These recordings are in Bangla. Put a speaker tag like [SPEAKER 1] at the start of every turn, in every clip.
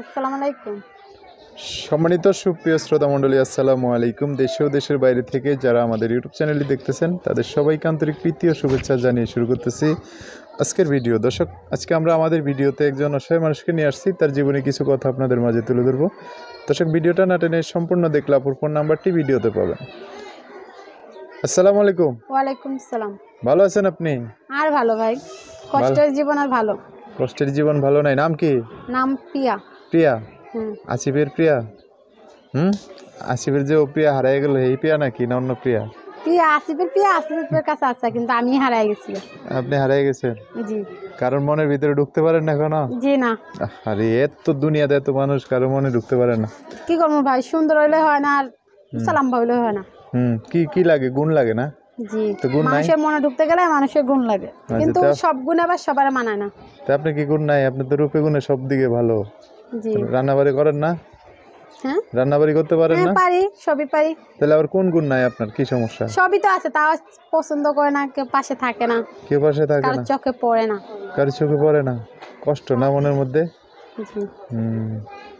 [SPEAKER 1] আসসালামু আলাইকুম।
[SPEAKER 2] সম্মানিত সুপ্রিয় শ্রোতা মণ্ডলী, আসসালামু আলাইকুম। দেশে ও দেশের বাইরে থেকে যারা আমাদের ইউটিউব চ্যানেলটি দেখতেছেন তাদের সবাইকে আন্তরিক প্রীতি ও শুভেচ্ছা জানিয়ে শুরু করতেছি আজকের ভিডিও। দর্শক, আজকে আমরা আমাদের ভিডিওতে একজন অসহায় মানুষকে নিয়ে আসছি, তার জীবনে কিছু কথা আপনাদের মাঝে তুলে ধরবো। দর্শক, ভিডিওটা না টেনে সম্পূর্ণ দেখলে আপুর ফোন নাম্বারটি ভিডিওতে পাবেন। আসসালামু আলাইকুম।
[SPEAKER 1] ওয়ালাইকুম আসসালাম।
[SPEAKER 2] ভালো আছেন আপনি?
[SPEAKER 1] আর ভালো ভাই, কষ্টের জীবন আর ভালো।
[SPEAKER 2] কষ্টের জীবন ভালো নাই। নাম কি?
[SPEAKER 1] নাম প্রিয়া।
[SPEAKER 2] প্রিয়া? আসিফের প্রিয়া? আসিফের যে ও প্রিয়া হারাই গেল, এই প্রিয়া নাকি না অন্য প্রিয়া?
[SPEAKER 1] প্রিয়া আসিফের কাছে আছে, কিন্তু আমি হারাই গেছি।
[SPEAKER 2] আপনি হারাই গেছেন?
[SPEAKER 1] জি।
[SPEAKER 2] কারণ মনের ভিতরে ঢুকতে পারেন না এখনো?
[SPEAKER 1] জি না।
[SPEAKER 2] আরে এত দুনিয়াতে এত মানুষ, কারো মনে ঢুকতে পারে না।
[SPEAKER 1] কি করবো ভাই, সুন্দর হইলে হয় না, আর সালাম হইলে হয় না।
[SPEAKER 2] কি কি লাগে? গুণ লাগে না?
[SPEAKER 1] জি।
[SPEAKER 2] তো গুণ নাই?
[SPEAKER 1] মানুষের মনে ঢুকতে গেলে মানুষের গুণ লাগে, কিন্তু সব গুণ আবার সবার মানায় না।
[SPEAKER 2] তা আপনি কি গুণ নাই? আপনি তো রূপে গুণে সব দিকে ভালো।
[SPEAKER 1] জি।
[SPEAKER 2] রান্নাবাড়ি করেন না?
[SPEAKER 1] হ্যাঁ,
[SPEAKER 2] রান্নাবাড়ি করতে পারেন না?
[SPEAKER 1] পারি, সবই পারি।
[SPEAKER 2] তাহলে আবার কোন গুণ নাই আপনার? কি সমস্যা?
[SPEAKER 1] সবই তো আছে, তাও পছন্দ করে না, কেউ পাশে থাকে না,
[SPEAKER 2] কেউ পাশে থাকে
[SPEAKER 1] কারো
[SPEAKER 2] না,
[SPEAKER 1] চোখে পড়ে না।
[SPEAKER 2] কারো চোখে পড়ে না। কষ্ট না মনের মধ্যে?
[SPEAKER 1] জি।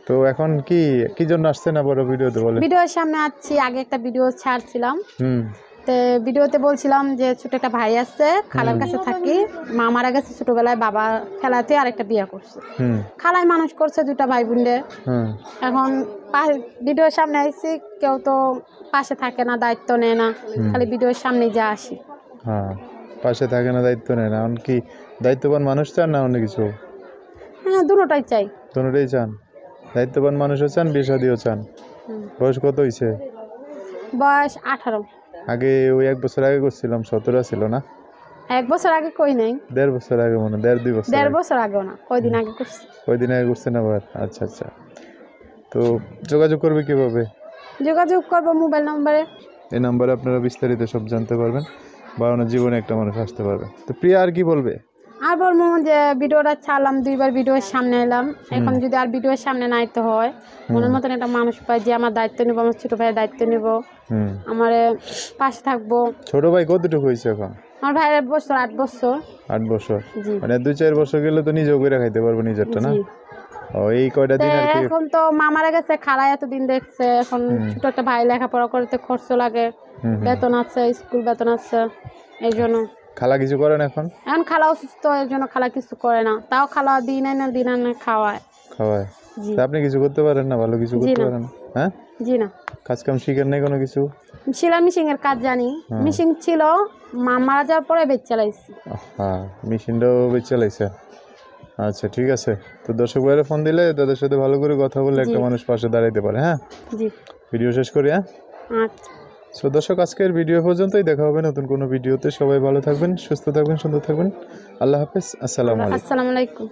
[SPEAKER 2] তো এখন কি কি জন্য আসছেন আবার ভিডিওতে বলেন?
[SPEAKER 1] ভিডিওর সামনে আসছি, আগে একটা ভিডিও ছাড়ছিলাম। তো ভিডিওতে বলছিলাম যে ছোট একটা ভাই আছে, খালার কাছে থাকি, মা মারা গেছে ছোটবেলায়, বাবা খেলাতে আরেকটা বিয়ে করছে, খালায় মানুষ করছে দুটা ভাই বোনদের। এখন ভিডিওর সামনে আসছি, কেউ তো পাশে থাকে না, দায়িত্ব নেয় না, খালি ভিডিওর সামনে যা আসি।
[SPEAKER 2] হ্যাঁ, পাশে থাকে না, দায়িত্ব নেয় না। এখন কি দায়িত্ববান মানুষ চান না অন্য কিছু?
[SPEAKER 1] হ্যাঁ, দুটোটাই চাই।
[SPEAKER 2] দুটোটাই চান? দায়িত্ববান মানুষও চান, বিয়ে শাদিও চান। বয়স কত হয়েছে?
[SPEAKER 1] বয়স 18।
[SPEAKER 2] আগে ওই 1 বছর আগে করছিলাম, 17 ছিল না?
[SPEAKER 1] 1 বছর আগে কই নাই।
[SPEAKER 2] 1.5 বছর আগে মনে, 1.5-2 বছর?
[SPEAKER 1] 1.5 বছর আগেও না, কয়দিন আগে করছি।
[SPEAKER 2] কয়দিন আগে করছেন আবার? আচ্ছা আচ্ছা। তো যোগাযোগ করবে কিভাবে?
[SPEAKER 1] যোগাযোগ করবো মোবাইল নম্বরে।
[SPEAKER 2] এই নাম্বারে আপনারা বিস্তারিত সব জানতে পারবেন, বা ওনার জীবনে একটা মানুষ আসতে পারবে। তো প্রিয়া আর কি বলবে?
[SPEAKER 1] আর বলবো যে ভিডিওটা ছাড়লাম, 2বার ভিডিওর সামনে এলাম, এখন যদি আর ভিডিওর সামনে নাইতে হয়, মনের মতন একটা মানুষ পাই যে আমার দায়িত্ব নিব, আমার ছোট ভাইয়ের দায়িত্ব নিব, আমার পাশে থাকবো।
[SPEAKER 2] ছোট ভাই কতটুকু হয়েছে এখন?
[SPEAKER 1] আমার ভাইয়ের বছর 8 বছর।
[SPEAKER 2] 8 বছর? মানে 2-4 বছর গেলে তো নিজেও করে খাইতে পারবো নিজেরটা, না? ও, এই কয়টা দিন আর কি।
[SPEAKER 1] এখন তো মা মারা গেছে, খালা এতদিন দেখছে, এখন ছোট একটা ভাই লেখাপড়া করতে খরচ লাগে, বেতন আছে, স্কুল বেতন আছে, এই জন্য।
[SPEAKER 2] খালা কিছু করে না এখন?
[SPEAKER 1] এখন খালা অসুস্থ, এর জন্য খালা কিছু করে না, তাও খালা দিন আনে খাওয়ায়।
[SPEAKER 2] তা আপনি কিছু করতে পারেন না? ভালো কিছু করতে পারেন? হ্যাঁ,
[SPEAKER 1] জি না।
[SPEAKER 2] কাজ কাম শিখেন নাই কোনো কিছু?
[SPEAKER 1] সেলাই মেশিন এর কাজ জানি, মেশিন ছিল, মা মারা যাওয়ার পরে বেচ চালাইছি।
[SPEAKER 2] হ্যাঁ, মেশিনটাও বেচ চালাইছে। আচ্ছা, ঠিক আছে। তো দর্শক ভাইরা ফোন দিলে তাদের সাথে ভালো করে কথা বললে একটা মানুষ পাশে দাঁড়াইতে পারে। হ্যাঁ
[SPEAKER 1] জি।
[SPEAKER 2] ভিডিও শেষ করি। হ্যাঁ,
[SPEAKER 1] আচ্ছা।
[SPEAKER 2] সো দর্শক, আজকের ভিডিও পর্যন্তই। দেখা হবে নতুন কোনো ভিডিওতে। সবাই ভালো থাকবেন, সুস্থ থাকবেন, সুন্দর থাকবেন। আল্লাহ হাফেজ। আসসালামু আলাইকুম।